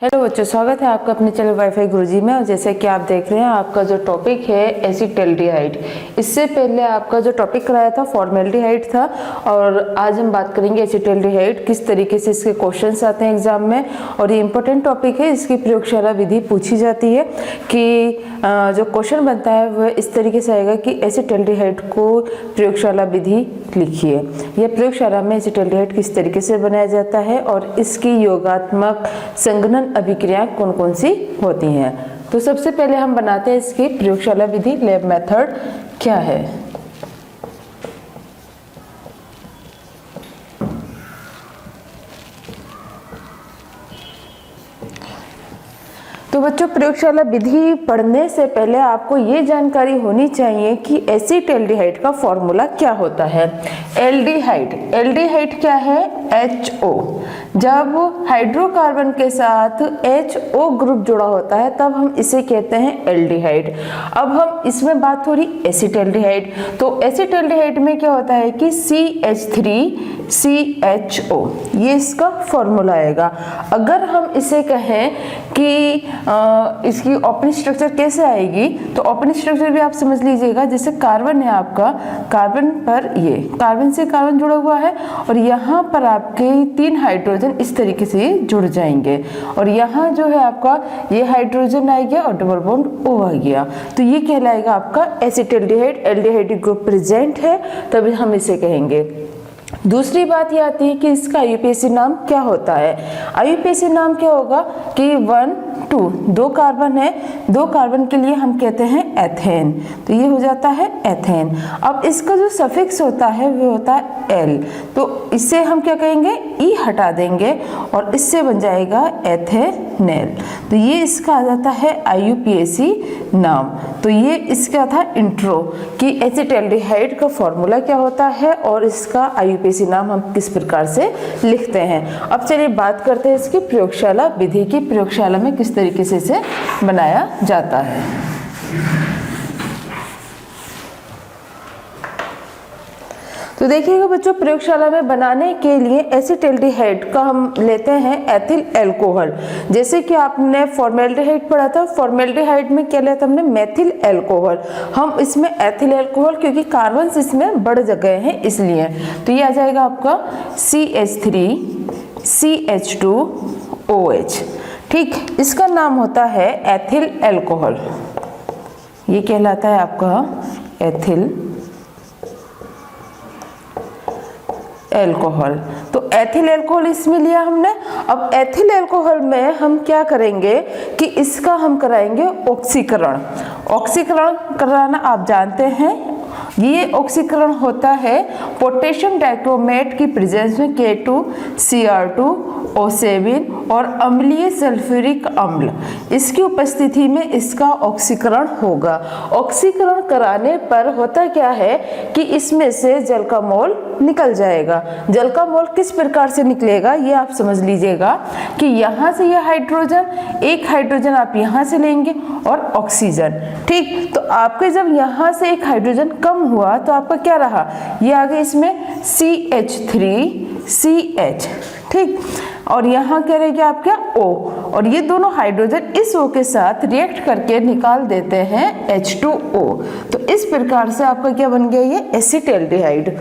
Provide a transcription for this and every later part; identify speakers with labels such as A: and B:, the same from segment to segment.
A: Hello बच्चों, स्वागत है आपका अपने चैनल वाईफाई गुरुजी में। और जैसे कि आप देख रहे हैं, आपका जो टॉपिक है एसिटाल्डिहाइड। इससे पहले आपका जो टॉपिक कराया था फॉर्मेल्डिहाइड था, और आज हम बात करेंगे एसिटाल्डिहाइड, किस तरीके से इसके क्वेश्चंस आते हैं एग्जाम में। और ये इंपॉर्टेंट टॉपिक है, इसकी प्रयोगशाला विधि पूछी जाती है कि जो क्वेश्चन बनता है वह इस तरीके से आएगा कि एसिटाल्डिहाइड को प्रयोगशाला विधि लिखिए। यह प्रयोगशाला में एसिटाल्डिहाइड किस तरीके से बनाया जाता है और इसकी योगात्मक संघनन अभिक्रियाएं कौन कौन सी होती हैं। तो सबसे पहले हम बनाते हैं इसकी प्रयोगशाला विधि। लैब मेथड क्या है? तो बच्चों, प्रयोगशाला विधि पढ़ने से पहले आपको ये जानकारी होनी चाहिए कि एसिटाल्डिहाइड का फॉर्मूला क्या होता है। एल्डिहाइड क्या है? HO। जब हाइड्रोकार्बन के साथ HO ग्रुप जुड़ा होता है तब हम इसे कहते हैं एल्डिहाइड। अब हम इसमें बात हो रही एसिटाल्डिहाइड। तो एसिटाल्डिहाइड में क्या होता है कि CH3CHO, ये इसका फॉर्मूला आएगा। अगर हम इसे कहें कि इसकी ओपन स्ट्रक्चर कैसे आएगी, तो ओपन स्ट्रक्चर भी आप समझ लीजिएगा। जैसे कार्बन है आपका, कार्बन पर ये कार्बन से कार्बन जुड़ा हुआ है और यहाँ पर आपके 3 हाइड्रोजन इस तरीके से जुड़ जाएंगे, और यहाँ जो है आपका ये हाइड्रोजन आ गया और डबल बॉन्ड O आ गया। तो ये कहलाएगा आपका एसिटाल्डिहाइड। एल्डिहाइड ग्रुप प्रेजेंट है तभी हम इसे कहेंगे। दूसरी बात ये आती है कि इसका IUPAC नाम क्या होता है। IUPAC नाम क्या होगा कि 1 2 2 कार्बन है, 2 कार्बन के लिए हम कहते हैं एथेन, तो ये हो जाता है एथेन। अब इसका जो सफिक्स होता है वो होता है L, तो इससे हम क्या कहेंगे, E हटा देंगे और इससे बन जाएगा एथेनेल। तो ये इसका आ जाता है IUPAC नाम। तो ये इसका था इंट्रो कि एसिटाल्डिहाइड का फॉर्मूला क्या होता है और इसका IUPAC नाम हम किस प्रकार से लिखते हैं। अब चलिए बात करते हैं इसकी प्रयोगशाला विधि की। प्रयोगशाला में किस तरीके से इसे बनाया जाता है। तो देखिएगा बच्चों, प्रयोगशाला में बनाने के लिए एसिटाल्डिहाइड का हम लेते हैं एथिल अल्कोहल। जैसे कि आपने फॉर्मेल्डिहाइड पढ़ा था, फॉर्मेल्डिहाइड में क्या लिया था हमने, मेथिल अल्कोहल। हम इसमें एथिल अल्कोहल, क्योंकि कार्बन इसमें बढ़ गए हैं इसलिए, तो ये आ जाएगा आपका CH3CH2OH। ठीक, इसका नाम होता है एथिल अल्कोहल। ये कहलाता है आपका एथिल अल्कोहल। तो एथिल अल्कोहल इसमें लिया हमने। अब एथिल अल्कोहल में हम क्या करेंगे कि इसका हम कराएंगे ऑक्सीकरण। ऑक्सीकरण कराना आप जानते हैं, ये ऑक्सीकरण होता है पोटेशियम डाइक्रोमेट की प्रेजेंस में K2Cr2O7 और अम्लीय सल्फ्यूरिक अम्ल, इसकी उपस्थिति में इसका ऑक्सीकरण होगा। ऑक्सीकरण कराने पर होता क्या है कि इसमें से जल का मोल निकल जाएगा। जल का मोल किस प्रकार से निकलेगा ये आप समझ लीजिएगा कि यहाँ से ये हाइड्रोजन, एक हाइड्रोजन आप यहाँ से लेंगे और ऑक्सीजन। ठीक, तो आपके जब यहाँ से एक हाइड्रोजन कम हुआ तो आपका क्या रहा, ये आगे इसमें CH3CH। ठीक, और यहाँ क्या रहेगा आपका O, और ये दोनों हाइड्रोजन इस O के साथ रिएक्ट करके निकाल देते हैं H2O। तो इस प्रकार से आपका क्या बन गया, ये एसिटाल्डिहाइड।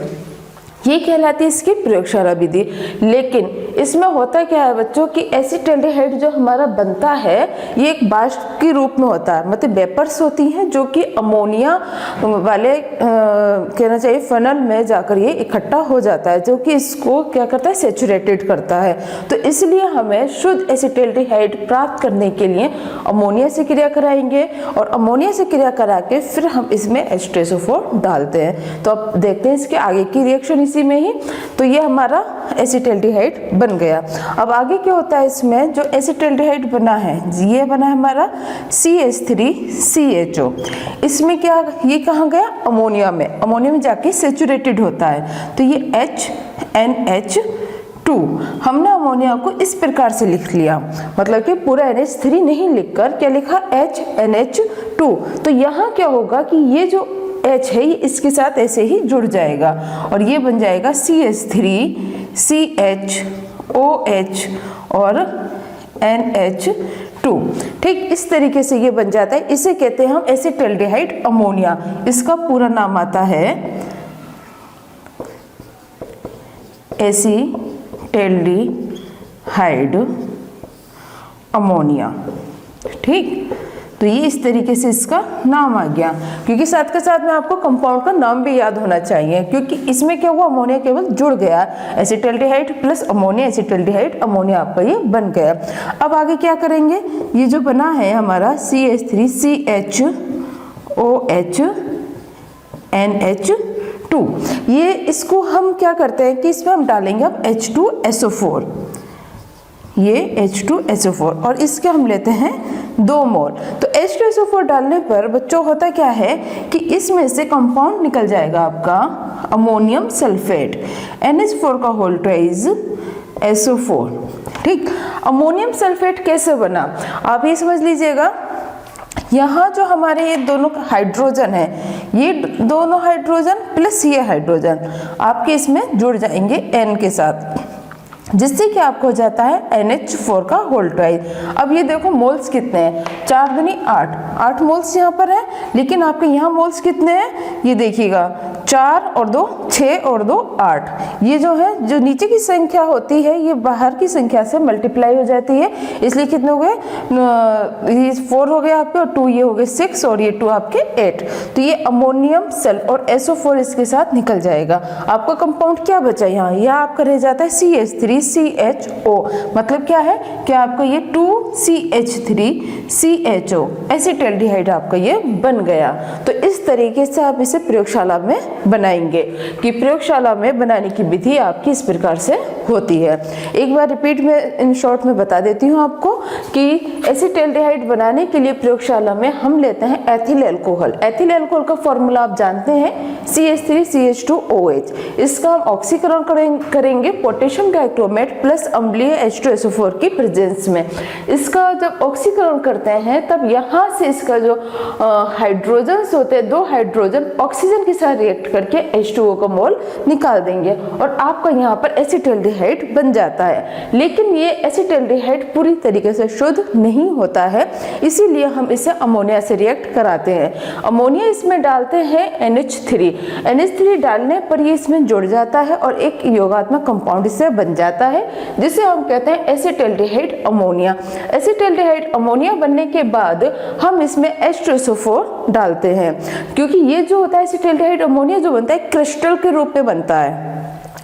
A: ये कहलाती है इसकी प्रयोगशाला विधि। लेकिन इसमें होता क्या है बच्चों कि एसिटाल्डिहाइड जो हमारा बनता है ये एक वाष्प के रूप में होता है, मतलब वेपर्स होती हैं जो कि अमोनिया वाले कहना चाहिए फनल में जाकर ये इकट्ठा हो जाता है, जो कि इसको क्या करता है, सेचुरेटेड करता है। तो इसलिए हमें शुद्ध एसिटाल्डिहाइड प्राप्त करने के लिए अमोनिया से क्रिया कराएंगे, और अमोनिया से क्रिया करा के फिर हम इसमें H2SO4 डालते हैं। तो अब देखते हैं इसके आगे की रिएक्शन इसी में ही। तो ये हमारा एसिटाल्डिहाइड बन गया। अब आगे क्या होता है, इसमें जो एसिटाल्डिहाइड बना है ये बना है हमारा CH3CHO। इसमें क्या, ये कहाँ गया, अमोनिया में, अमोनिया में जाके सेचुरेटेड होता है। तो ये HNH2, हमने अमोनिया को इस प्रकार से लिख लिया, मतलब कि पूरा NH3 नहीं लिखकर क्या लिखा, HNH2। तो यहाँ क्या होगा कि ये जो H है ये इसके साथ ऐसे ही जुड़ जाएगा और ये बन जाएगा CH3CH OH और NH2। ठीक, इस तरीके से ये बन जाता है। इसे कहते हैं हम एसिटल्डिहाइड अमोनिया। इसका पूरा नाम आता है एसिटल्डिहाइड अमोनिया। ठीक, तो ये इस तरीके से इसका नाम आ गया, क्योंकि साथ के साथ में आपको कंपाउंड का नाम भी याद होना चाहिए, क्योंकि इसमें क्या हुआ, अमोनिया केवल जुड़ गया, acetaldehyde plus ammonia, acetaldehyde ammonia आपका ये बन गया। अब आगे क्या करेंगे, ये जो बना है हमारा CH3CHOH NH2, ये इसको हम क्या करते हैं कि इसमें हम डालेंगे अब H2SO4, ये H2SO4, और इसके हम लेते हैं 2 मोल। तो H2SO4 डालने पर बच्चों होता क्या है कि इसमें से कंपाउंड निकल जाएगा आपका अमोनियम सल्फेट, NH4 का होल ट्वाइस SO4। ठीक, अमोनियम सल्फेट कैसे बना आप ये समझ लीजिएगा। यहाँ जो हमारे ये दोनों हाइड्रोजन है, ये दोनों हाइड्रोजन प्लस ये हाइड्रोजन आपके इसमें जुड़ जाएंगे N के साथ, जिससे कि आपको हो जाता है NH4 का होल ट्वाइस। अब ये देखो मोल्स कितने हैं, 4 दूनी 8 मोल्स यहाँ पर है, लेकिन आपके यहाँ मोल्स कितने हैं, ये देखिएगा 4 और 2 6 और 2 8। ये जो है, जो नीचे की संख्या होती है ये बाहर की संख्या से मल्टीप्लाई हो जाती है, इसलिए कितने हो गए, ये 4 हो गए आपके, और 2 ये हो गए 6, और ये 2 आपके 8। तो ये अमोनियम सल्फेट और SO4 इसके साथ निकल जाएगा। आपका कंपाउंड क्या बचा यहाँ, यह आपका रह जाता है CH3CHO, मतलब क्या है कि आपका ये 2CH3CHO एसिटल्डिहाइड आपका ये बन गया। तो इस तरीके से आप इसे प्रयोगशाला में बनाएंगे, कि प्रयोगशाला में बनाने की विधि आपकी इस प्रकार से होती है। एक बार रिपीट में इन शॉर्ट में बता देती हूँ आपको कि एसिटल्डिहाइड बनाने के लिए प्रयोगशाला में हम लेते हैं एथिल अल्कोहल। एथिल अल्कोहल का फॉर्मूला आप जानते हैं CH3CH2OH। इसका हम ऑक्सीकरण करेंगे पोटेशियम डाइक्रोमेट प्लस अम्लीय H2SO4 की प्रेजेंस में। इसका जब ऑक्सीकरण करते हैं तब यहाँ से इसका जो हाइड्रोजन्स होते हैं, 2 हाइड्रोजन ऑक्सीजन के साथ रिएक्ट करके H2O का मोल निकाल देंगे, और आपका यहाँ पर एसिटल्डिहाइड बन जाता है। लेकिन ये एसिटल्डिहाइड पूरी तरीके से शुद्ध नहीं होता है, इसीलिए हम इसे अमोनिया से रिएक्ट कराते हैं। अमोनिया इसमें डालते हैं NH3 डालने पर ये इसमें जुड़ जाता है और एक योगात्मक कंपाउंड इससे बन जाता है, जिसे हम कहते हैं एसिटल्डिहाइड अमोनिया। एसिटल्डिहाइड अमोनिया बनने के बाद हम इसमें H2SO4 डालते हैं, क्योंकि ये जो होता है एसिटल्डिहाइड अमोनिया जो बनता है क्रिस्टल के रूप में बनता है,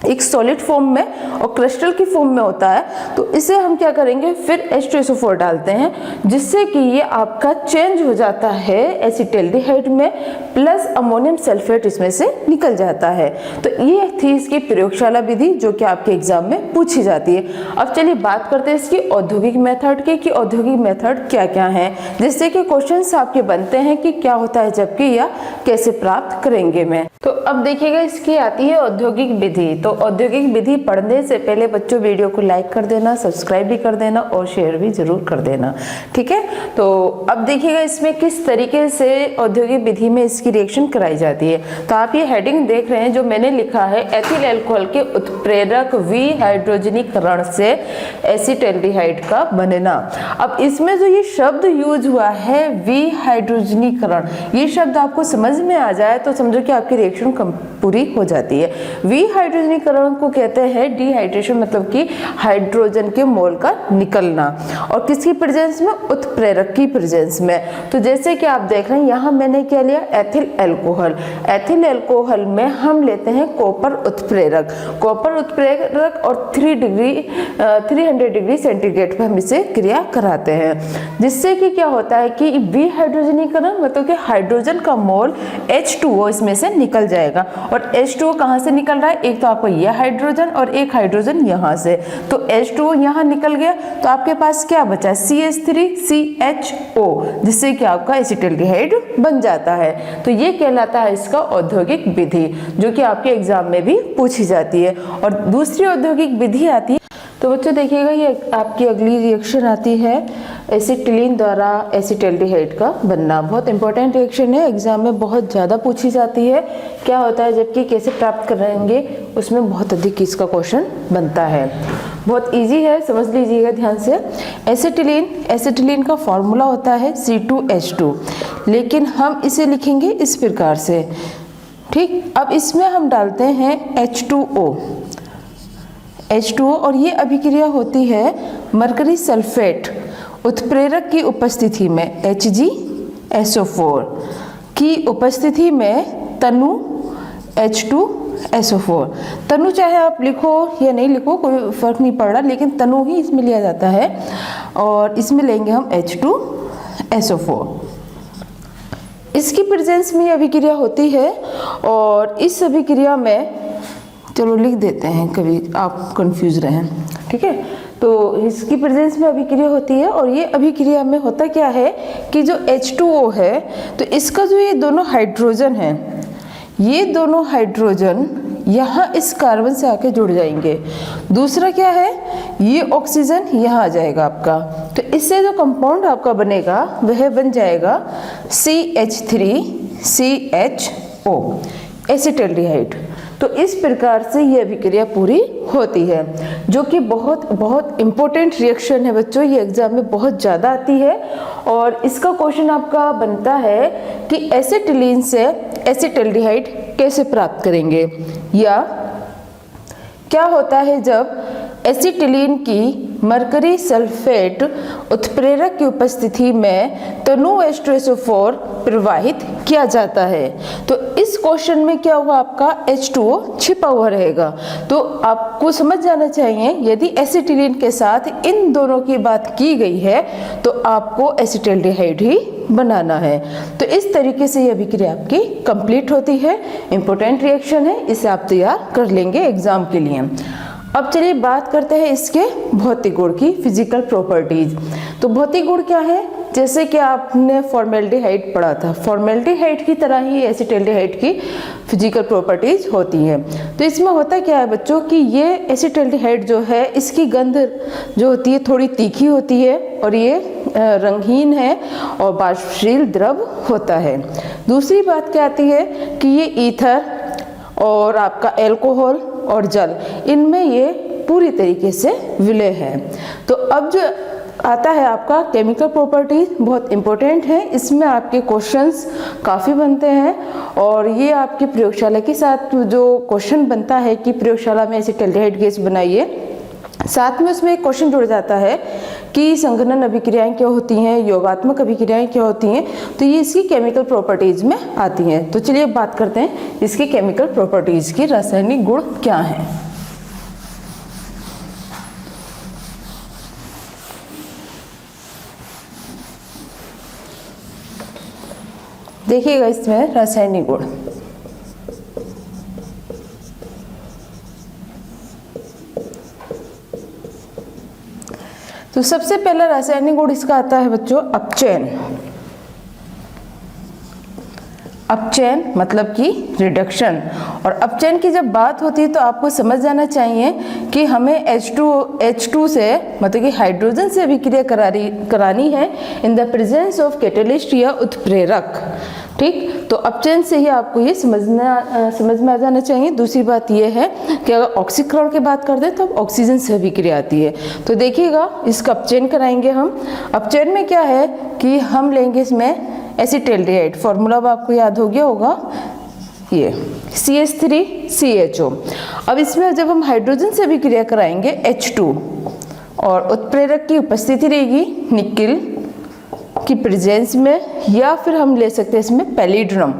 A: एक सॉलिड फॉर्म में और क्रिस्टल की फॉर्म में होता है। तो इसे हम क्या करेंगे, फिर H2SO4 डालते हैं, जिससे कि ये आपका चेंज हो जाता है एसिटल्डिहाइड में, प्लस अमोनियम सल्फेट इसमें से निकल जाता है। तो ये थी इसकी प्रयोगशाला विधि जो कि आपके एग्जाम में पूछी जाती है। अब चलिए बात करते हैं इसकी औद्योगिक मेथड की, कि औद्योगिक मेथड क्या क्या है, जिससे कि क्वेश्चंस आपके बनते हैं कि क्या होता है जबकि या कैसे प्राप्त करेंगे मैं। तो अब देखिएगा इसकी आती है औद्योगिक विधि। तो औद्योगिक विधि पढ़ने से पहले बच्चों वीडियो को लाइक कर देना, सब्सक्राइब भी कर देना और शेयर भी जरूर कर देना, ठीक है। तो अब देखिएगा इसमें किस तरीके से औद्योगिक विधि में इसकी रिएक्शन कराई जाती है। तो आप ये हेडिंग देख रहे हैं जो मैंने लिखा है, एथिल अल्कोहल के उत्प्रेरक विहाइड्रोजनीकरण से एसिटल्डिहाइड का बनना। अब इसमें जो ये शब्द यूज हुआ है विहाइड्रोजनीकरण, ये शब्द आपको समझ में आ जाए तो समझो कि आपकी रिएक्शन पूरी हो जाती है। विहाइड्रोजनीकरण को कहते हैं डिहाइड्रेशन, मतलब कि हाइड्रोजन के मोल का निकलना, और किसकी प्रेजेंस में, उत्प्रेरक की प्रेजेंस में। तो जैसे कि आप देख रहे हैं यहाँ मैंने क्या लिया, एथिल अल्कोहल। एथिल अल्कोहल में हम लेते हैं कॉपर उत्प्रेरक। कॉपर उत्प्रेरक और 300 डिग्री सेंटीग्रेड पर हम इसे क्रिया कराते हैं, जिससे कि क्या होता है कि विहाइड्रोजनीकरण मतलब कि हाइड्रोजन का मोल H2O इसमें से निकल जाएगा। और H2O कहाँ से निकल रहा है, एक तो आपको यह हाइड्रोजन और एक हाइड्रोजन यहाँ से, तो H2O यहाँ निकल गया, तो आपके पास क्या बचा, CH3CHO, जिससे कि आपका एसिटल्डिहाइड बन जाता है। तो ये कहलाता है इसका औद्योगिक विधि, जो कि आपके एग्जाम में भी पूछी जाती है। और दूसरी औद्योगिक विधि आती है, तो बच्चों देखिएगा ये आपकी अगली रिएक्शन आती है एसिटिलीन द्वारा एसिटल्डिहाइड का बनना। बहुत इंपॉर्टेंट रिएक्शन है, एग्जाम में बहुत ज़्यादा पूछी जाती है। क्या होता है, जबकि कैसे प्राप्त करेंगे उसमें बहुत अधिक इसका क्वेश्चन बनता है। बहुत इजी है, समझ लीजिएगा ध्यान से। एसिटिलीन का फॉर्मूला होता है C2H2, लेकिन हम इसे लिखेंगे इस प्रकार से, ठीक। अब इसमें हम डालते हैं H2O, और ये अभिक्रिया होती है मरकरी सल्फेट उत्प्रेरक की उपस्थिति में, HgSO4 की उपस्थिति में तनु H2SO4। तनु चाहे आप लिखो या नहीं लिखो, कोई फर्क नहीं पड़ रहा, लेकिन तनु ही इसमें लिया जाता है, और इसमें लेंगे हम H2SO4। इसकी प्रेजेंस में अभिक्रिया होती है, और इस अभिक्रिया में, चलो लिख देते हैं कभी आप कंफ्यूज रहें, ठीक है। तो इसकी प्रेजेंस में अभिक्रिया होती है, और ये अभिक्रिया में होता क्या है कि जो H2O है, तो इसका जो ये दोनों हाइड्रोजन है, ये दोनों हाइड्रोजन यहाँ इस कार्बन से आके जुड़ जाएंगे। दूसरा क्या है, ये ऑक्सीजन यहाँ आ जाएगा आपका, तो इससे जो कंपाउंड आपका बनेगा वह बन जाएगा CH3CHO, एसिटल्डिहाइड। तो इस प्रकार से ये अभिक्रिया पूरी होती है, जो कि बहुत बहुत इम्पोर्टेंट रिएक्शन है बच्चों। ये एग्जाम में बहुत ज़्यादा आती है, और इसका क्वेश्चन आपका बनता है कि एसिटिलीन से एसिटल्डिहाइड कैसे प्राप्त करेंगे, या क्या होता है जब एसिटिलीन की मरकरी सल्फेट उत्प्रेरक की उपस्थिति में तनु H2SO4 प्रवाहित किया जाता है। तो इस क्वेश्चन में क्या हुआ, आपका H2O छिपा हुआ रहेगा। तो आपको समझ जाना चाहिए, यदि एसिटिलीन के साथ इन दोनों की बात की गई है तो आपको एसिटल्डिहाइड ही बनाना है। तो इस तरीके से ये अभिक्रिया आपकी कंप्लीट होती है। इंपॉर्टेंट रिएक्शन है, इसे आप तैयार कर लेंगे एग्जाम के लिए। अब चलिए बात करते हैं इसके भौतिक गुण की, फिजिकल प्रॉपर्टीज। तो भौतिक गुण क्या है, जैसे कि आपने फॉर्मेल्डिहाइड पढ़ा था, फॉर्मेल्डिहाइड की तरह ही एसिटल्डिहाइड की फिजिकल प्रॉपर्टीज होती हैं। तो इसमें होता क्या है बच्चों कि ये एसिटल्डिहाइड जो है, इसकी गंध जो होती है थोड़ी तीखी होती है, और ये रंगहीन है और बाष्पशील द्रव होता है। दूसरी बात क्या आती है कि ये ईथर और आपका एल्कोहल और जल, इनमें ये पूरी तरीके से विलय है। तो अब जो आता है आपका केमिकल प्रॉपर्टीज, बहुत इंपॉर्टेंट है। इसमें आपके क्वेश्चंस काफ़ी बनते हैं, और ये आपकी प्रयोगशाला के साथ जो क्वेश्चन बनता है कि प्रयोगशाला में एसिटल्डिहाइड गैस बनाइए, साथ में उसमें एक क्वेश्चन जुड़ जाता है कि संघनन अभिक्रियाएं क्या होती हैं, योगात्मक अभिक्रियाएं क्या होती हैं। तो ये इसकी केमिकल प्रॉपर्टीज में आती हैं। तो चलिए बात करते हैं इसकी केमिकल प्रॉपर्टीज की, रासायनिक गुण क्या हैं। देखिएगा इसमें रासायनिक गुण, तो सबसे पहला रासायनिक गुण इसका आता है बच्चों अपचयन। अपचयन मतलब कि रिडक्शन। और अपचयन की जब बात होती है तो आपको समझ जाना चाहिए कि हमें H2 से मतलब कि हाइड्रोजन से अभिक्रिया करानी है in the presence of catalyst या उत्प्रेरक, ठीक। तो अपचयन से ही आपको ये समझ में आ जाना चाहिए। दूसरी बात ये है कि अगर ऑक्सीकरण की बात करते हैं तो ऑक्सीजन से अभिक्रिया आती है। तो देखिएगा इसका अपचयन कराएंगे हम। अपचयन में क्या है कि हम लेंगे इसमें एसिटल्डिहाइड, फॉर्मूला अब आपको याद हो गया होगा, ये CH3CHO। अब इसमें जब हम हाइड्रोजन से अभिक्रिया कराएंगे H2, और उत्प्रेरक की उपस्थिति रहेगी निकिल की प्रेजेंस में, या फिर हम ले सकते हैं इसमें पैलिड्रम,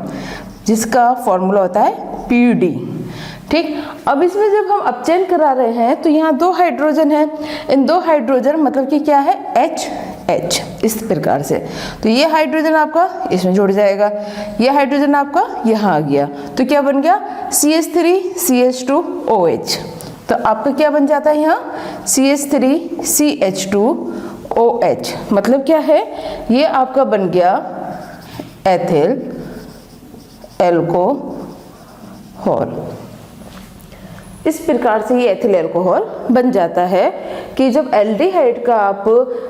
A: जिसका फॉर्मूला होता है PUD, ठीक। अब इसमें जब हम अपचयन करा रहे हैं तो यहाँ दो हाइड्रोजन है, इन दो हाइड्रोजन मतलब कि क्या है H, इस प्रकार से। तो ये हाइड्रोजन आपका इसमें जुड़ जाएगा, ये हाइड्रोजन आपका यहाँ आ गया, तो क्या बन गया CH3CH2OH। तो आपका क्या बन जाता है यहाँ CH3CH2OH, मतलब क्या है, ये आपका बन गया एथिल एल्कोहल। इस प्रकार से ये एथिल एल्कोहल बन जाता है। कि जब एल्डिहाइड का आप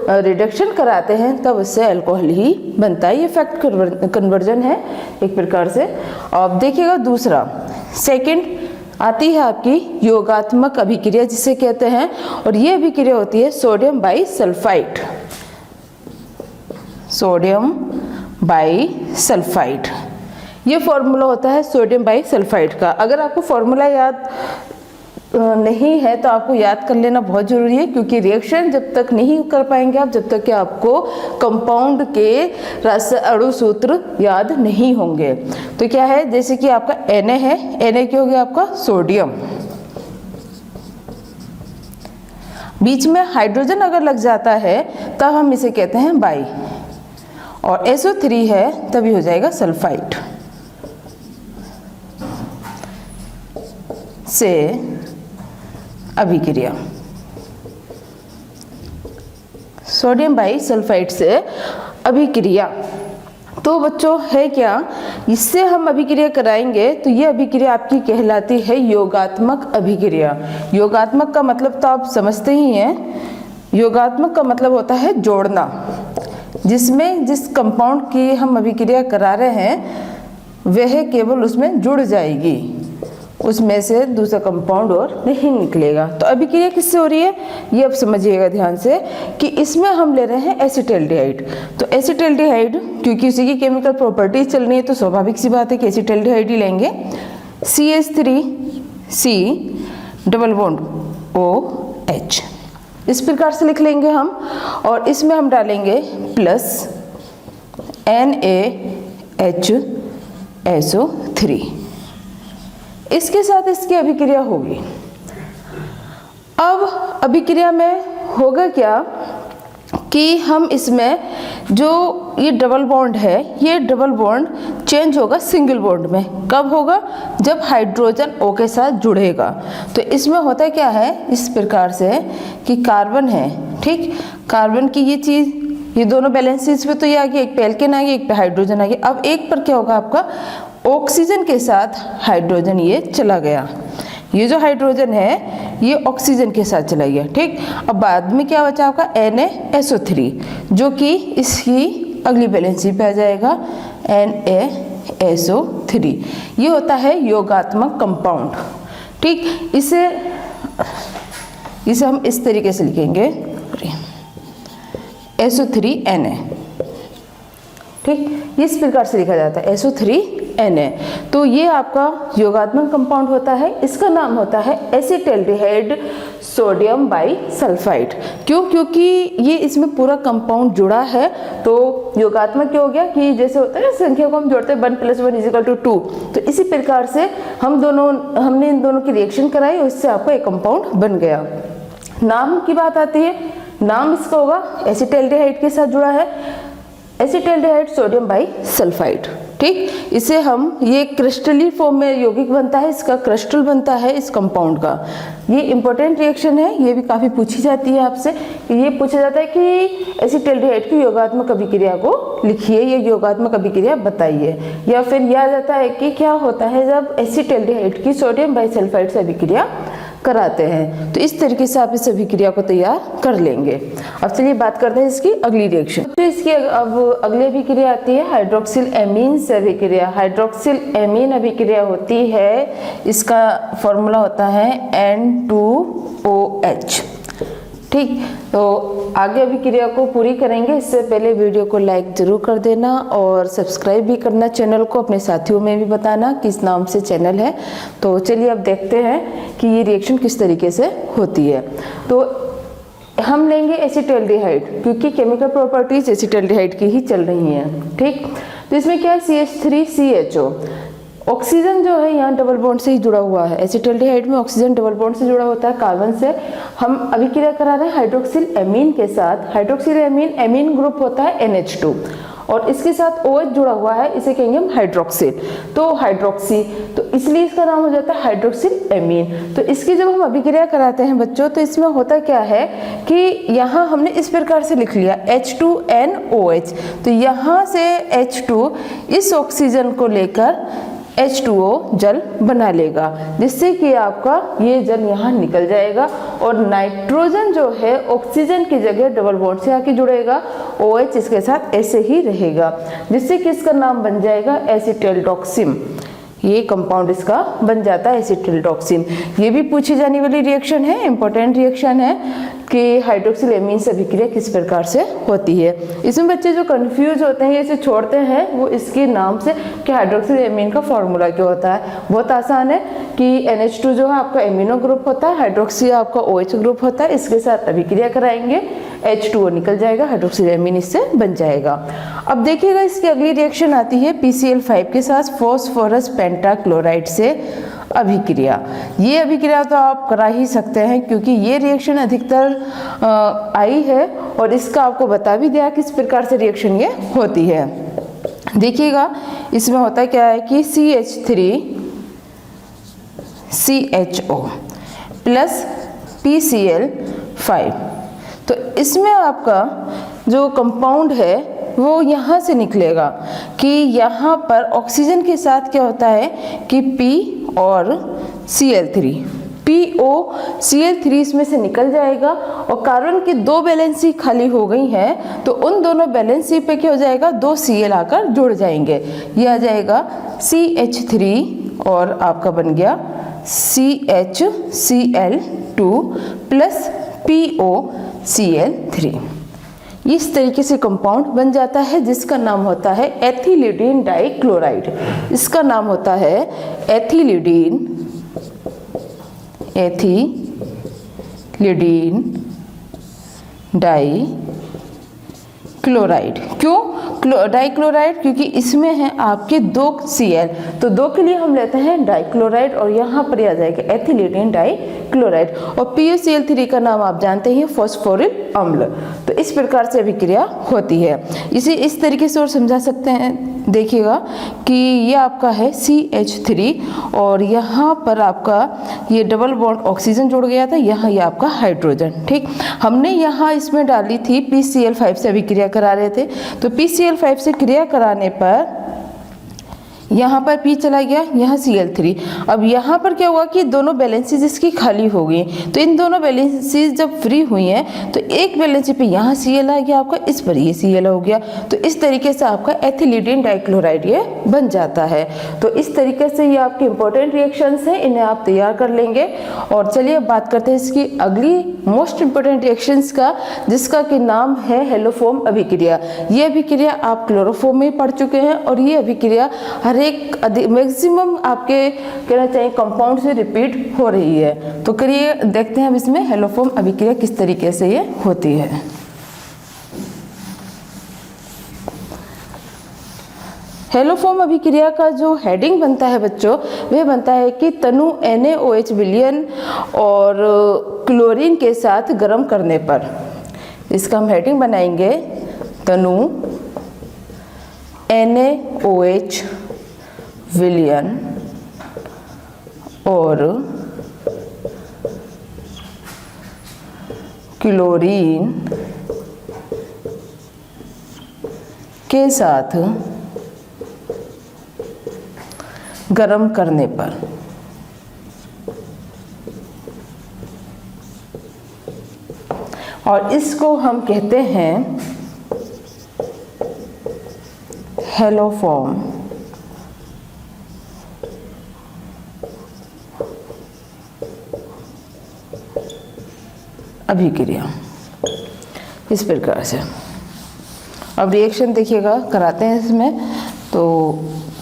A: रिडक्शन कराते हैं तब उससे अल्कोहल ही बनता है। ये फैक्ट कन्वर्जन है एक प्रकार से। अब देखिएगा दूसरा, सेकंड आती है आपकी योगात्मक अभिक्रिया जिसे कहते हैं, और ये अभिक्रिया होती है सोडियम बाइसल्फाइड। सोडियम बाइसल्फाइड, ये फॉर्मूला होता है सोडियम बाइसल्फाइड का। अगर आपको फॉर्मूला याद नहीं है तो आपको याद कर लेना बहुत ज़रूरी है, क्योंकि रिएक्शन जब तक नहीं कर पाएंगे आप जब तक कि आपको कंपाउंड के रस अणु सूत्र याद नहीं होंगे। तो क्या है, जैसे कि आपका Na है, Na क्या हो गया आपका सोडियम, बीच में हाइड्रोजन अगर लग जाता है तब हम इसे कहते हैं बाई, और SO3 है तभी हो जाएगा सल्फाइड से अभिक्रिया, सोडियम बाइसल्फाइड से अभिक्रिया। तो बच्चों है क्या, इससे हम अभिक्रिया कराएंगे तो ये अभिक्रिया आपकी कहलाती है योगात्मक अभिक्रिया। योगात्मक का मतलब तो आप समझते ही हैं, योगात्मक का मतलब होता है जोड़ना, जिसमें जिस कंपाउंड की हम अभिक्रिया करा रहे हैं वह केवल उसमें जुड़ जाएगी, उसमें से दूसरा कंपाउंड और नहीं निकलेगा। तो अभिक्रिया किससे हो रही है ये अब समझिएगा ध्यान से, कि इसमें हम ले रहे हैं एसिटाल्डिहाइड। तो एसिटाल्डिहाइड क्योंकि उसी की केमिकल प्रॉपर्टीज चल रही है तो स्वाभाविक सी बात है कि एसिटाल्डिहाइड ही लेंगे। CH3C डबल बॉन्ड OH इस प्रकार से लिख लेंगे हम, और इसमें हम डालेंगे प्लस NaHSO3, इसके साथ इसकी अभिक्रिया होगी। अब अभिक्रिया में होगा क्या कि हम इसमें जो ये डबल बॉन्ड है, ये डबल बॉन्ड चेंज होगा सिंगल बॉन्ड में। कब होगा, जब हाइड्रोजन O के साथ जुड़ेगा। तो इसमें होता क्या है इस प्रकार से कि कार्बन है, ठीक, कार्बन की ये चीज़, ये दोनों बैलेंसेस पे तो ये आ गया, एक पे एल्केन आ गया, एक पे हाइड्रोजन आ गया। अब एक पर क्या होगा आपका, ऑक्सीजन के साथ हाइड्रोजन ये चला गया, ये जो हाइड्रोजन है ये ऑक्सीजन के साथ चला गया, ठीक। अब बाद में क्या बचा आपका NaSO3, जो कि इसकी अगली बैलेंसी पे आ जाएगा NaSO3। ये होता है योगात्मक कंपाउंड, ठीक। इसे हम इस तरीके से लिखेंगे SO3Na, ठीक, इस प्रकार से लिखा जाता है SO3Na। तो ये आपका योगात्मक कंपाउंड होता है, इसका नाम होता है एसिटाल्डिहाइड सोडियम बाइसल्फाइड। क्यों, क्योंकि ये इसमें पूरा कंपाउंड जुड़ा है। तो योगात्मक क्या हो गया कि जैसे होता है संख्या को हम जोड़ते हैं 1 + 1 = 2, तो इसी प्रकार से हमने इन दोनों की रिएक्शन कराई और इससे आपका एक कंपाउंड बन गया। नाम की बात आती है, नाम इसका होगा एसिटाल्डिहाइड के साथ जुड़ा है, एसिटाल्डिहाइड सोडियम बाइसल्फाइड, ठीक। इसे हम, ये क्रिस्टली फॉर्म में यौगिक बनता है, इसका क्रिस्टल बनता है इस कंपाउंड का। ये इंपॉर्टेंट रिएक्शन है, ये भी काफ़ी पूछी जाती है आपसे। ये पूछा जाता है कि एसिटाल्डिहाइड की योगात्मक अभिक्रिया को लिखिए, ये योगात्मक अभिक्रिया बताइए, या फिर यह आ जाता है कि क्या होता है जब एसिटाल्डिहाइड की सोडियम बाइसल्फाइड से अभिक्रिया कराते हैं। तो इस तरीके से आप इस अभिक्रिया को तैयार कर लेंगे। अब चलिए बात करते हैं इसकी अगली रिएक्शन। तो इसकी अब अगली अभिक्रिया आती है हाइड्रोक्सिल एमीन से अभिक्रिया। हाइड्रोक्सिल एमीन अभिक्रिया होती है, इसका फॉर्मूला होता है N2OH, ठीक। तो आगे अभिक्रिया को पूरी करेंगे, इससे पहले वीडियो को लाइक जरूर कर देना और सब्सक्राइब भी करना चैनल को, अपने साथियों में भी बताना किस नाम से चैनल है। तो चलिए अब देखते हैं कि ये रिएक्शन किस तरीके से होती है। तो हम लेंगे एसिटाल्डिहाइड, क्योंकि केमिकल प्रॉपर्टीज एसिटाल्डिहाइड की ही चल रही हैं, ठीक। तो इसमें क्या है, CH3CHO, ऑक्सीजन जो है यहाँ डबल बॉन्ड से ही जुड़ा हुआ है। एसिटाल्डिहाइड में ऑक्सीजन डबल बॉन्ड से जुड़ा होता है कार्बन से। हम अभिक्रिया करा रहे हैं हाइड्रोक्सिल एमीन के साथ। हाइड्रोक्सिल एमीन ग्रुप होता है NH2 और इसके साथ OH जुड़ा हुआ है, इसे कहेंगे हम हाइड्रोक्सिल। तो हाइड्रोक्सी, तो इसलिए इसका नाम हो जाता है हाइड्रोक्सिल एमीन। तो इसकी जब हम अभिक्रिया कराते हैं बच्चों, तो इसमें होता क्या है कि यहाँ हमने इस प्रकार से लिख लिया H2NOH। तो यहाँ से H2 इस ऑक्सीजन को लेकर H2O जल बना लेगा, जिससे कि आपका ये जल यहाँ निकल जाएगा और नाइट्रोजन जो है ऑक्सीजन की जगह डबल बॉन्ड से आके जुड़ेगा, OH इसके साथ ऐसे ही रहेगा, जिससे कि इसका नाम बन जाएगा एसिटिल्डोक्सिम। ये कंपाउंड इसका बन जाता है एसिटिल्डोक्सिन। ये भी पूछी जाने वाली रिएक्शन है, इंपॉर्टेंट रिएक्शन है कि हाइड्रोक्सिल एमीन से अभिक्रिया किस प्रकार से होती है। इसमें बच्चे जो कंफ्यूज होते हैं, इसे छोड़ते हैं वो इसके नाम से कि हाइड्रोक्सिल एमीन का फॉर्मूला क्या होता है। बहुत आसान है कि NH2 जो है आपका एमिनो ग्रुप होता है, हाइड्रोक्सी आपका OH ग्रुप होता है, इसके साथ अभिक्रिया कराएंगे, H2O निकल जाएगा, हाइड्रोक्सिल एमीन इससे बन जाएगा। अब देखिएगा इसकी अगली रिएक्शन आती है PCl5 के साथ फॉस्फोरस पेंटाक्लोराइड से अभिक्रिया। ये अभिक्रिया तो आप करा ही सकते हैं क्योंकि ये रिएक्शन अधिकतर आई है और इसका आपको बता भी दिया किस प्रकार से रिएक्शन ये होती है। देखिएगा इसमें होता क्या है कि CH3CHO प्लस PCl5, तो इसमें आपका जो कंपाउंड है वो यहाँ से निकलेगा कि यहाँ पर ऑक्सीजन के साथ क्या होता है कि P और Cl3, POCl3 इसमें से निकल जाएगा और कार्बन की 2 वैलेंसी खाली हो गई हैं, तो उन दोनों वैलेंसी पे क्या हो जाएगा, 2 Cl आकर जुड़ जाएंगे। ये आ जाएगा CH3 और आपका बन गया CHCl2 प्लस POCl3। इस तरीके से कंपाउंड बन जाता है जिसका नाम होता है एथिलीडीन डाइक्लोराइड। इसका नाम होता है एथिलीडीन डाइक्लोराइड। क्यों डाइक्लोराइड? क्योंकि इसमें है आपके 2 Cl, तो 2 के लिए हम लेते हैं डाइक्लोराइड और यहाँ पर आ जाएगा एथिलीडीन डाइक्लोराइड। और PaCl3 का नाम आप जानते हैं फॉस्फोरिक अम्ल। तो इस प्रकार से अभिक्रिया होती है। इसे इस तरीके से और समझा सकते हैं, देखिएगा कि ये आपका है CH3 और यहाँ पर आपका ये डबल बॉन्ड ऑक्सीजन जुड़ गया था, यहाँ ये आपका हाइड्रोजन। ठीक, हमने यहाँ इसमें डाली थी PCl5 से अभिक्रिया करा रहे थे, तो PCl5 से क्रिया कराने पर यहाँ पर P चला गया, यहाँ Cl3। अब यहाँ पर क्या हुआ कि दोनों बैलेंसीज इसकी खाली हो गई, तो इन दोनों बैलेंसीज जब फ्री हुई हैं तो एक बैलेंसी पे यहाँ Cl आ गया आपका, इस पर ये Cl हो गया, तो इस तरीके से आपका एथिलीडीन डाइक्लोराइड ये बन जाता है। तो इस तरीके से ये आपके इंपॉर्टेंट रिएक्शंस हैं, इन्हें आप तैयार कर लेंगे। और चलिए अब बात करते हैं इसकी अगली मोस्ट इंपॉर्टेंट रिएक्शंस का, जिसका कि नाम है हेलोफोम अभिक्रिया। ये अभिक्रिया आप क्लोरोफॉर्म में पढ़ चुके हैं और ये अभिक्रिया हर एक मैक्सिमम आपके कहना चाहिए कंपाउंड से रिपीट हो रही है। तो करिए देखते हैं अब इसमें हेलोफोम अभिक्रिया किस तरीके से ये होती है। हेलोफोम अभिक्रिया का जो हेडिंग बनता है बच्चों, वह बनता है कि तनु NaOH विलयन और क्लोरीन के साथ गर्म करने पर। इसका हम हेडिंग बनाएंगे तनु NaOH विलयन और क्लोरीन के साथ गर्म करने पर। और इसको हम कहते हैं हेलोफोम अभिक्रिया, इस प्रकार से। अब रिएक्शन देखिएगा कराते हैं इसमें। तो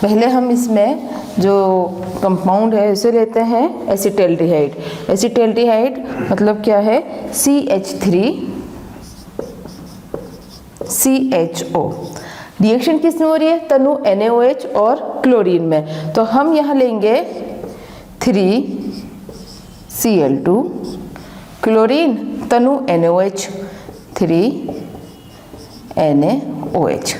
A: पहले हम इसमें जो कंपाउंड है उसे लेते हैं एसिटल्डिहाइड। एसिटल्डिहाइड मतलब क्या है, CH3CHO। रिएक्शन किस में हो रही है, तनु NaOH और क्लोरीन में। तो हम यहाँ लेंगे 3Cl2, क्लोरीन तनु NaOH 3NaOH,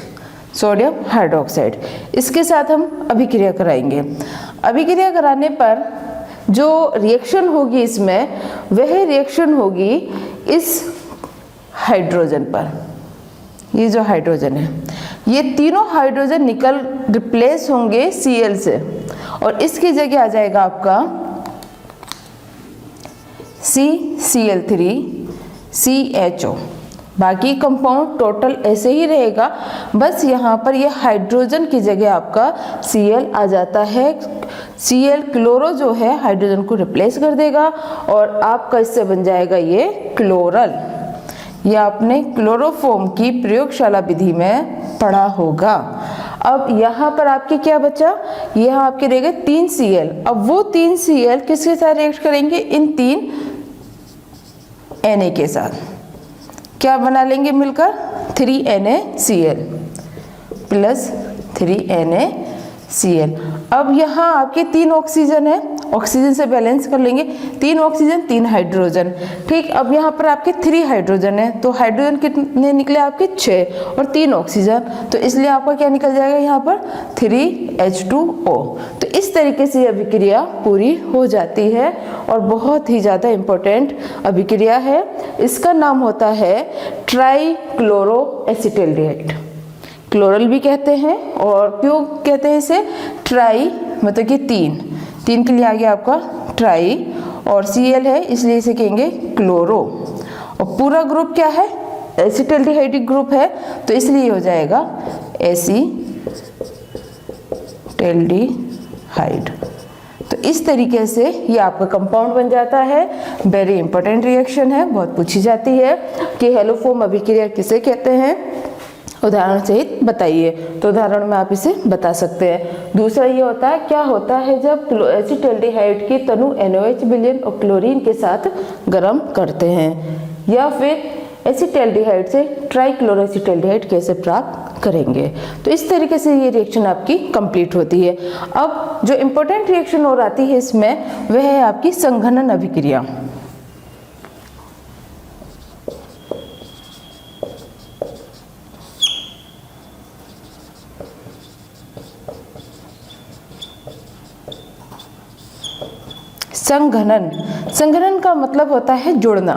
A: सोडियम हाइड्रोक्साइड। इसके साथ हम अभिक्रिया कराएंगे। अभिक्रिया कराने पर जो रिएक्शन होगी इसमें, वह रिएक्शन होगी इस हाइड्रोजन पर। ये जो हाइड्रोजन है, ये तीनों हाइड्रोजन निकल रिप्लेस होंगे Cl से और इसकी जगह आ जाएगा आपका CCl3CHO। बाकी कंपाउंड टोटल ऐसे ही रहेगा, बस यहाँ पर ये हाइड्रोजन की जगह आपका Cl आ जाता है। Cl क्लोरो जो है हाइड्रोजन को रिप्लेस कर देगा और आपका इससे बन जाएगा ये क्लोरल। ये आपने क्लोरोफॉर्म की प्रयोगशाला विधि में पढ़ा होगा। अब यहाँ पर आपके क्या बचा, यहाँ आपके रहेगा 3 Cl। अब वो 3 Cl किसके साथ रिएक्ट करेंगे, इन 3 Na के साथ। क्या बना लेंगे मिलकर, 3NaCl प्लस 3NaCl। अब यहाँ आपके 3 ऑक्सीजन है, ऑक्सीजन से बैलेंस कर लेंगे, 3 ऑक्सीजन 3 हाइड्रोजन। ठीक, अब यहाँ पर आपके 3 हाइड्रोजन है, तो हाइड्रोजन कितने निकले आपके 6 और 3 ऑक्सीजन, तो इसलिए आपका क्या निकल जाएगा यहाँ पर 3H2O। तो इस तरीके से अभिक्रिया पूरी हो जाती है और बहुत ही ज़्यादा इम्पोर्टेंट अभिक्रिया है। इसका नाम होता है ट्राईक्लोरोएसिटिल्डिहाइड। क्लोरल भी कहते हैं और क्यों कहते हैं इसे ट्राई, मतलब कि 3 के लिए आ गया आपका ट्राई, और Cl है इसलिए इसे कहेंगे क्लोरो। और पूरा ग्रुप क्या है, एसिटिल्डिहाइडिक ग्रुप है, तो इसलिए हो जाएगा एसिटिल्डिहाइड। तो इस तरीके से ये आपका कंपाउंड बन जाता है। वेरी इंपॉर्टेंट रिएक्शन है, बहुत पूछी जाती है कि हेलोफॉर्म अभिक्रिया किसे कहते हैं, उदाहरण सहित बताइए। तो उदाहरण में आप इसे बता सकते हैं। दूसरा ये होता है, क्या होता है जब एसिटिल्डिहाइड की तनु NaOH विलयन और क्लोरीन के साथ गर्म करते हैं, या फिर एसिटिल्डिहाइड से ट्राईक्लोरोएसिटिल्डिहाइड कैसे प्राप्त करेंगे। तो इस तरीके से ये रिएक्शन आपकी कंप्लीट होती है। अब जो इम्पोर्टेंट रिएक्शन और आती है इसमें, वह है आपकी संघनन अभिक्रिया। संघनन का मतलब होता है जोड़ना,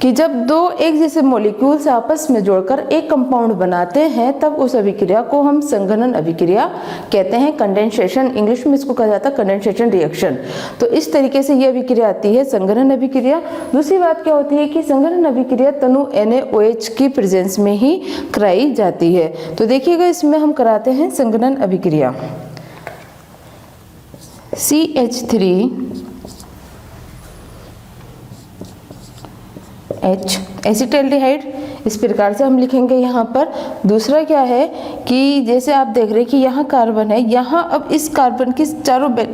A: कि जब दो एक जैसे मॉलिक्यूल्स आपस में जोड़कर एक कंपाउंड बनाते हैं तब उस अभिक्रिया को हम संघनन अभिक्रिया कहते हैं। कंडेंसेशन, इंग्लिश में इसको कहा जाता है कंडेंसेशन रिएक्शन। तो इस तरीके से ये अभिक्रिया आती है, संघनन अभिक्रिया। दूसरी बात क्या होती है कि संघनन अभिक्रिया तनु NaOH की प्रेजेंस में ही कराई जाती है। तो देखिएगा इसमें हम कराते हैं संघनन अभिक्रिया। CH एसिटिल्डिहाइड, इस प्रकार से हम लिखेंगे यहाँ पर। दूसरा क्या है कि जैसे आप देख रहे हैं कि यहाँ कार्बन है, यहाँ अब इस कार्बन की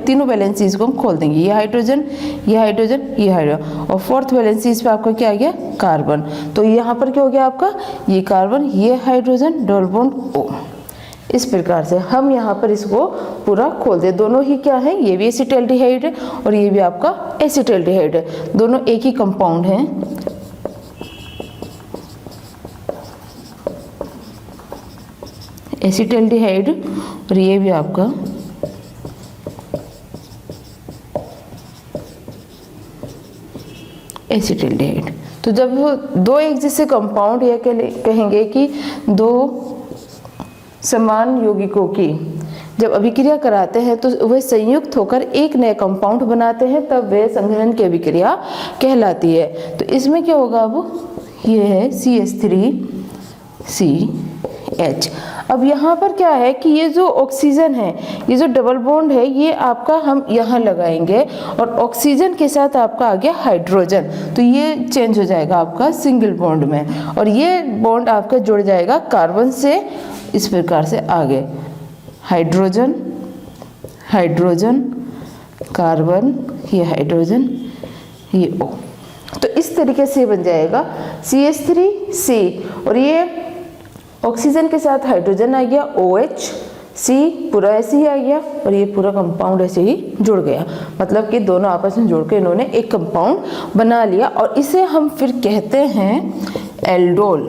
A: तीनों वैलेंसीज को हम खोल देंगे, ये हाइड्रोजन, ये हाइड्रोजन, ये हाइड्रोजन, और फोर्थ वैलेंसीज पे आपका क्या आ गया, कार्बन। तो यहाँ पर क्या हो गया आपका, ये कार्बन, ये हाइड्रोजन, डबल बॉन्ड O। इस प्रकार से हम यहाँ पर इसको पूरा खोल दें। दोनों ही क्या है, ये भी एसिटिल्डिहाइड है और ये भी आपका एसिटिल्डिहाइड है, दोनों एक ही कंपाउंड हैं। एसिटिल्डिहाइड और ये भी आपका एसिटिल्डिहाइड। तो जब दो एक जैसे कंपाउंड या कहेंगे कि दो समान यौगिकों की जब अभिक्रिया कराते हैं तो वह संयुक्त होकर एक नया कंपाउंड बनाते हैं, तब वह संघनन की अभिक्रिया कहलाती है। तो इसमें क्या होगा, अब ये है CH3CH। अब यहाँ पर क्या है कि ये जो ऑक्सीजन है, ये जो डबल बॉन्ड है, ये आपका हम यहाँ लगाएंगे और ऑक्सीजन के साथ आपका आ गया हाइड्रोजन, तो ये चेंज हो जाएगा आपका सिंगल बॉन्ड में, और ये बॉन्ड आपका जुड़ जाएगा कार्बन से। इस प्रकार से आगे हाइड्रोजन, हाइड्रोजन, कार्बन, ये हाइड्रोजन, ये O। तो इस तरीके से बन जाएगा CH3C, और ये ऑक्सीजन के साथ हाइड्रोजन आ गया OH, C पूरा ऐसे ही आ गया, और ये पूरा कंपाउंड ऐसे ही जुड़ गया। मतलब कि दोनों आपस में जुड़ के इन्होंने एक कंपाउंड बना लिया, और इसे हम फिर कहते हैं एल्डोल।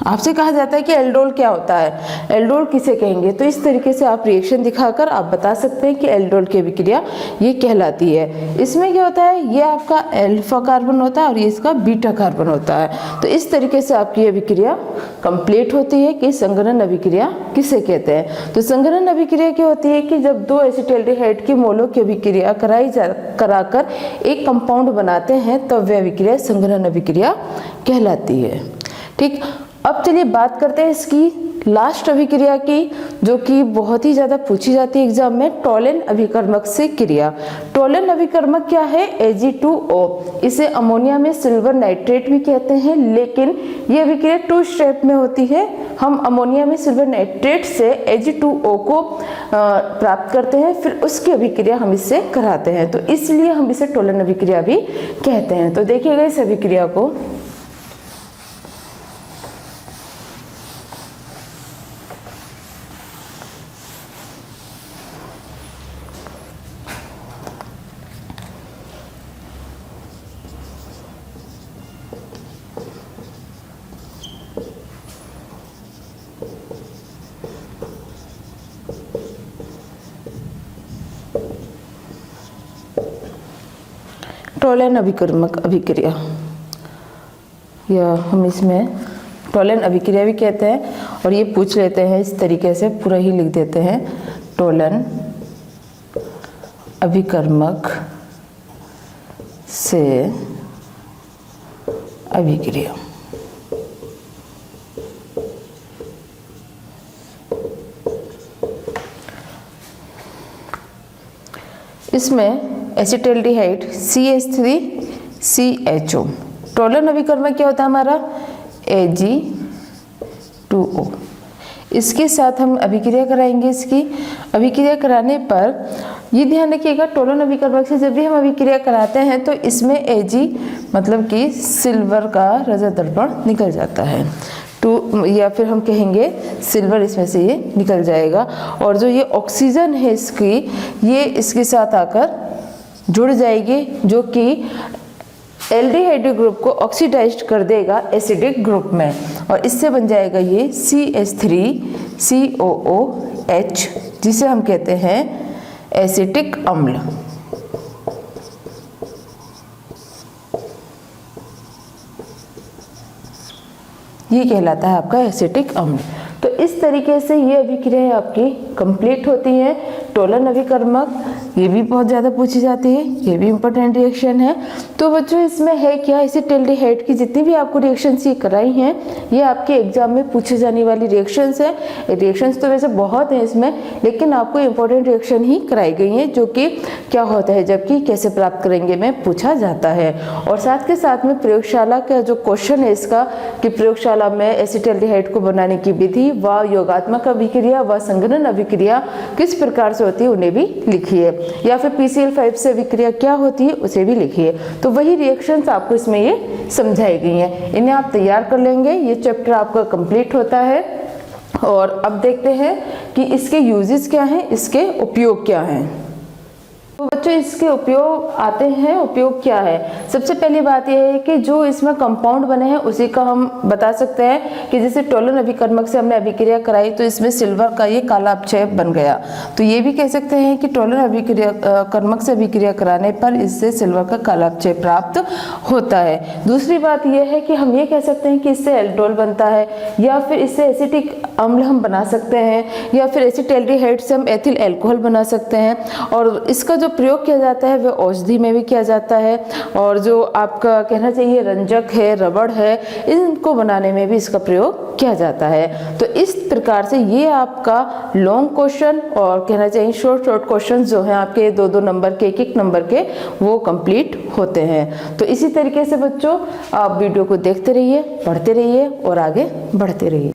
A: आपसे कहा जाता है कि एल्डोल क्या होता है, एल्डोल किसे कहेंगे, तो इस तरीके से आप रिएक्शन दिखाकर आप बता सकते हैं कि एल्डोल की अभिक्रिया ये कहलाती है। इसमें क्या होता है, ये आपका अल्फा कार्बन होता है और ये इसका बीटा कार्बन होता है। तो इस तरीके से आपकी अभिक्रिया कंप्लीट होती है कि संघनन अभिक्रिया किसे कहते हैं। तो संघनन अभिक्रिया क्या होती है कि जब दो एसिटाल्डिहाइड की मोलों की अभिक्रिया कराकर एक कंपाउंड बनाते हैं तो वह अभिक्रिया संघनन अभिक्रिया कहलाती है। ठीक, अब चलिए बात करते हैं इसकी लास्ट अभिक्रिया की, जो कि बहुत ही ज़्यादा पूछी जाती है एग्जाम में, टोलेन अभिकर्मक से क्रिया। टोलेन अभिकर्मक क्या है, Ag2O। इसे अमोनिया में सिल्वर नाइट्रेट भी कहते हैं, लेकिन ये अभिक्रिया 2 स्टेप में होती है। हम अमोनिया में सिल्वर नाइट्रेट से Ag2O को प्राप्त करते हैं, फिर उसकी अभिक्रिया हम इससे कराते हैं, तो इसलिए हम इसे टोलेन अभिक्रिया भी कहते हैं। तो देखिएगा इस अभिक्रिया को, टोलेन अभिकर्मक अभिक्रिया, या हम इसमें टोलेन अभिक्रिया भी कहते हैं, और ये पूछ लेते हैं इस तरीके से, पूरा ही लिख देते हैं, टोलेन अभिकर्मक से अभिक्रिया। इसमें एसिटाल्डिहाइड CH3CHO, टोलेन अभिकर्मक क्या होता है हमारा, Ag2O। इसके साथ हम अभिक्रिया कराएंगे। इसकी अभिक्रिया कराने पर ये ध्यान रखिएगा, टोलेन अभिकर्मक से जब भी हम अभिक्रिया कराते हैं तो इसमें Ag मतलब कि सिल्वर का रजत दर्पण निकल जाता है, या फिर हम कहेंगे सिल्वर इसमें से ये निकल जाएगा, और जो ये ऑक्सीजन है इसकी, ये इसके साथ आकर जुड़ जाएगी, जो कि एल्डिहाइड ग्रुप को ऑक्सीडाइज्ड कर देगा एसिडिक ग्रुप में, और इससे बन जाएगा ये CH3COOH, जिसे हम कहते हैं एसिटिक अम्ल। ये कहलाता है आपका एसिटिक अम्ल। तो इस तरीके से ये अभिक्रियाएं आपकी कंप्लीट होती हैं। टोलेन अभिकर्मक, ये भी बहुत ज़्यादा पूछी जाती है, ये भी इम्पोर्टेंट रिएक्शन है। तो बच्चों इसमें है क्या, एसिटाल्डिहाइड की जितनी भी आपको रिएक्शंस ये कराई हैं, ये आपके एग्जाम में पूछे जाने वाली रिएक्शंस हैं। रिएक्शंस तो वैसे बहुत हैं इसमें, लेकिन आपको इम्पोर्टेंट रिएक्शन ही कराई गई हैं, जो कि क्या होता है, जबकि कैसे प्राप्त करेंगे में पूछा जाता है। और साथ के साथ में प्रयोगशाला का जो क्वेश्चन है इसका, कि प्रयोगशाला में एसिटाल्डिहाइड को बनाने की विधि व योगात्मक अभिक्रिया व संघनन अभिक्रिया किस प्रकार से होती है उन्हें भी लिखिए, या फिर PCl5 से अभिक्रिया क्या होती है उसे भी लिखिए। तो वही रिएक्शंस आपको इसमें ये समझाई गई हैं, इन्हें आप तैयार कर लेंगे। ये चैप्टर आपका कंप्लीट होता है। और अब देखते हैं कि इसके यूजेस क्या हैं, इसके उपयोग क्या हैं। तो बच्चों इसके उपयोग आते हैं। उपयोग क्या है, सबसे पहली बात यह है कि जो इसमें कंपाउंड बने हैं उसी का हम बता सकते हैं कि जैसे टोलेन अभिकर्मक से हमने अभिक्रिया कराई तो इसमें सिल्वर का ये काला अपक्षय बन गया, तो ये भी कह सकते हैं कि टोलेन अभिक्रिया कर्मक से अभिक्रिया कराने पर इससे सिल्वर का काला अपक्षय प्राप्त होता है। दूसरी बात यह है कि हम ये कह सकते हैं कि इससे एल्डोल बनता है, या फिर इससे एसिटिक अम्ल हम बना सकते हैं, या फिर एसिटाल्डिहाइड से हम एथिल अल्कोहल बना सकते हैं। और इसका जो प्रयोग किया जाता है वह औषधि में भी किया जाता है, और जो आपका कहना चाहिए रंजक है, रबड़ है, इनको बनाने में भी इसका प्रयोग किया जाता है। तो इस प्रकार से ये आपका लॉन्ग क्वेश्चन और कहना चाहिए शॉर्ट क्वेश्चन जो हैं आपके 2-2 नंबर के, 1-1 नंबर के, वो कंप्लीट होते हैं। तो इसी तरीके से बच्चों आप वीडियो को देखते रहिए, पढ़ते रहिए और आगे बढ़ते रहिए।